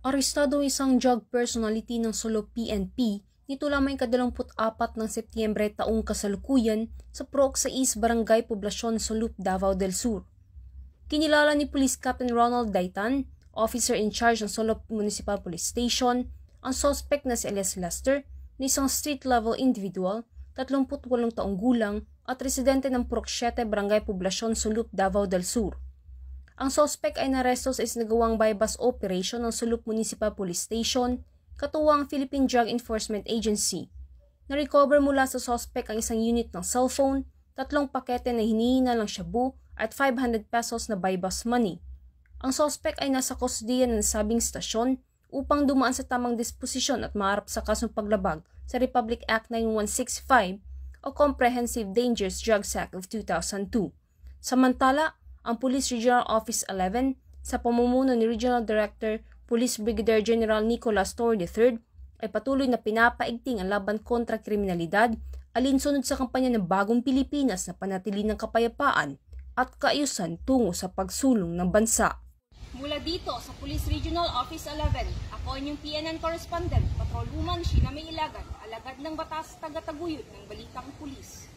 Arestado isang drug personality ng Solo PNP nito lamang 24 ng Setyembre taong kasalukuyan sa Proc sa East Barangay Poblacion, Sulup, Davao del Sur. Kinilala ni Police Captain Ronald Daitan, officer in charge ng Solo Municipal Police Station, ang suspect na si Elias Lester na isang street-level individual, 38 taong gulang at residente ng Proc 7 Barangay Poblacion, Sulup, Davao del Sur. Ang suspect ay naresto sa isinagawang bypass operation ng Sulup Municipal Police Station, katuwang Philippine Drug Enforcement Agency. Na-recover mula sa suspect ang isang unit ng cellphone, 3 pakete na hinihina ng shabu at 500 pesos na bypass money. Ang suspect ay nasa kusdiya ng nasabing stasyon upang dumaan sa tamang disposisyon at maharap sa kasong paglabag sa Republic Act 9165 o Comprehensive Dangerous Drugs Act of 2002. Samantala, ang Police Regional Office 11 sa pamumuno ni Regional Director Police Brigadier General Nicolas Torre III ay patuloy na pinapaigting ang laban kontra kriminalidad alinsunod sa kampanya ng Bagong Pilipinas na panatili ng kapayapaan at kaayusan tungo sa pagsulong ng bansa. Mula dito sa Police Regional Office 11, ako inyong PNN Correspondent, Patrolwoman Sheila May Ilagan, alagad ng batas taga-taguyod ng Balitang Pulis.